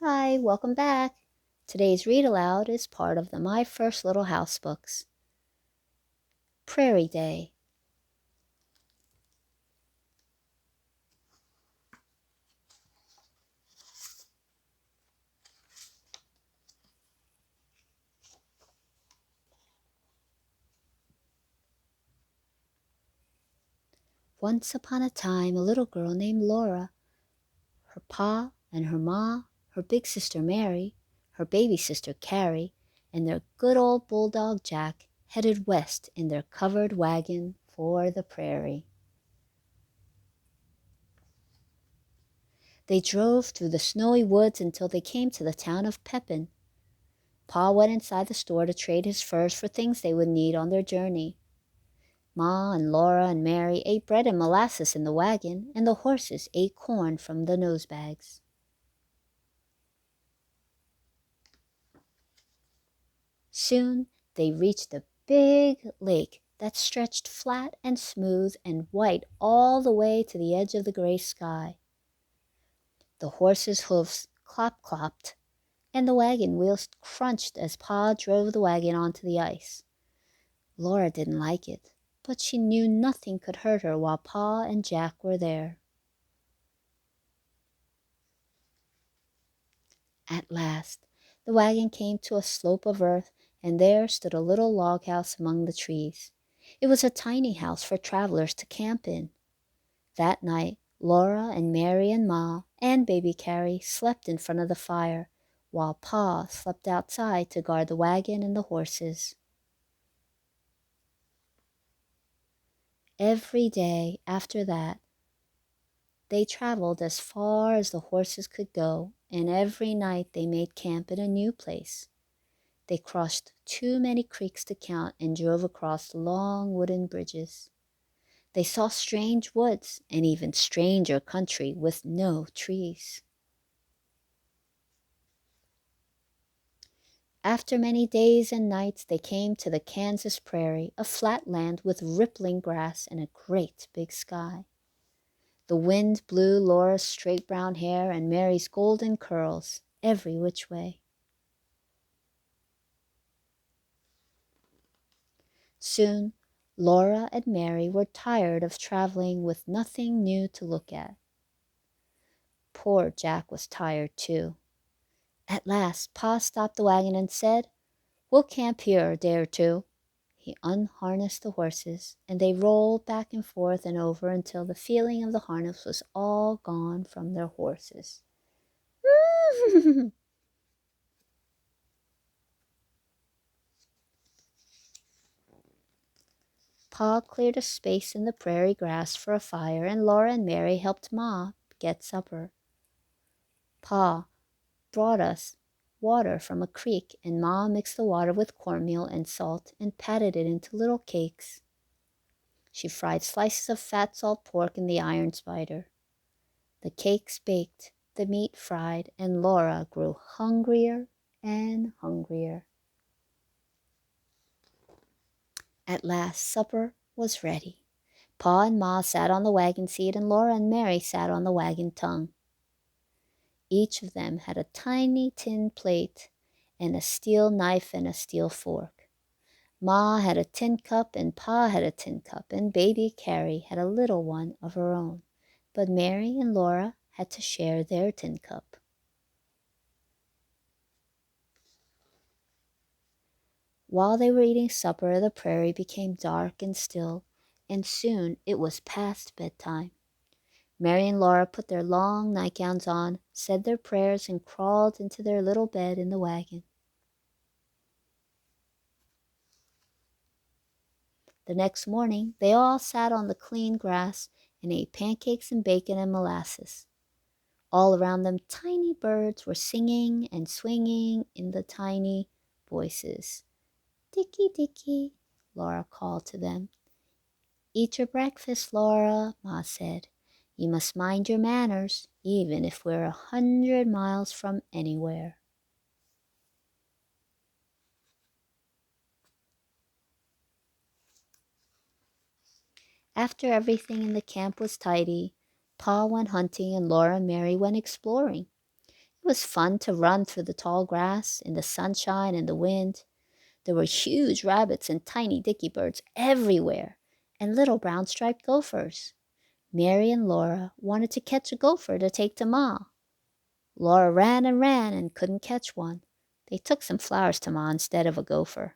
Hi, welcome back. Today's read aloud is part of the My First Little House books. Prairie Day. Once upon a time, a little girl named Laura, her pa and her ma, her big sister Mary, her baby sister Carrie, and their good old bulldog Jack headed west in their covered wagon for the prairie. They drove through the snowy woods until they came to the town of Pepin. Pa went inside the store to trade his furs for things they would need on their journey. Ma and Laura and Mary ate bread and molasses in the wagon, and the horses ate corn from the nosebags. Soon they reached a big lake that stretched flat and smooth and white all the way to the edge of the gray sky. The horses' hoofs clop-clopped, and the wagon wheels crunched as Pa drove the wagon onto the ice. Laura didn't like it, but she knew nothing could hurt her while Pa and Jack were there. At last, the wagon came to a slope of earth, and there stood a little log house among the trees. It was a tiny house for travelers to camp in. That night, Laura and Mary and Ma and baby Carrie slept in front of the fire, while Pa slept outside to guard the wagon and the horses. Every day after that, they traveled as far as the horses could go, and every night they made camp in a new place. They crossed too many creeks to count and drove across long wooden bridges. They saw strange woods and even stranger country with no trees. After many days and nights, they came to the Kansas prairie, a flat land with rippling grass and a great big sky. The wind blew Laura's straight brown hair and Mary's golden curls every which way. Soon, Laura and Mary were tired of traveling with nothing new to look at. Poor Jack was tired too. At last, Pa stopped the wagon and said, "We'll camp here a day or two." He unharnessed the horses, and they rolled back and forth and over until the feeling of the harness was all gone from their horses. Pa cleared a space in the prairie grass for a fire, and Laura and Mary helped Ma get supper. Pa brought us water from a creek, and Ma mixed the water with cornmeal and salt and patted it into little cakes. She fried slices of fat salt pork in the iron spider. The cakes baked, the meat fried, and Laura grew hungrier and hungrier. At last supper was ready. Pa and Ma sat on the wagon seat, and Laura and Mary sat on the wagon tongue. Each of them had a tiny tin plate and a steel knife and a steel fork. Ma had a tin cup, and Pa had a tin cup, and baby Carrie had a little one of her own. But Mary and Laura had to share their tin cup. While they were eating supper, the prairie became dark and still, and soon it was past bedtime. Mary and Laura put their long nightgowns on, said their prayers, and crawled into their little bed in the wagon. The next morning, they all sat on the clean grass and ate pancakes and bacon and molasses. All around them, tiny birds were singing and swinging in the tiny voices. "Dicky, Dicky," Laura called to them. "Eat your breakfast, Laura," Ma said. "You must mind your manners, even if we're 100 miles from anywhere." After everything in the camp was tidy, Pa went hunting and Laura and Mary went exploring. It was fun to run through the tall grass in the sunshine and the wind. There were huge rabbits and tiny dicky birds everywhere, and little brown striped gophers. Mary and Laura wanted to catch a gopher to take to Ma. Laura ran and ran and couldn't catch one. They took some flowers to Ma instead of a gopher.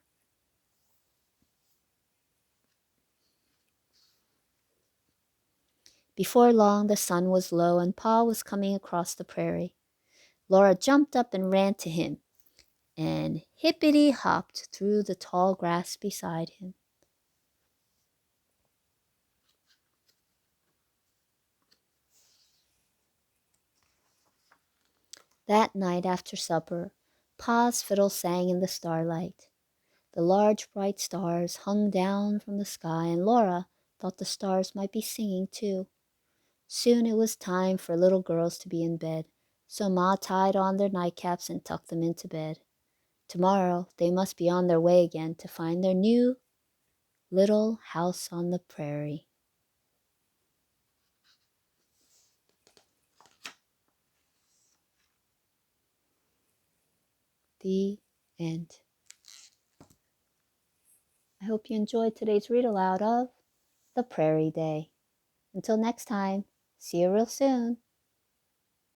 Before long, the sun was low and Pa was coming across the prairie. Laura jumped up and ran to him and hippity hopped through the tall grass beside him. That night after supper, Pa's fiddle sang in the starlight. The large bright stars hung down from the sky, and Laura thought the stars might be singing too. Soon it was time for little girls to be in bed, so Ma tied on their nightcaps and tucked them into bed. Tomorrow they must be on their way again to find their new little house on the prairie. The end. I hope you enjoyed today's read aloud of The Prairie Day. Until next time, see you real soon.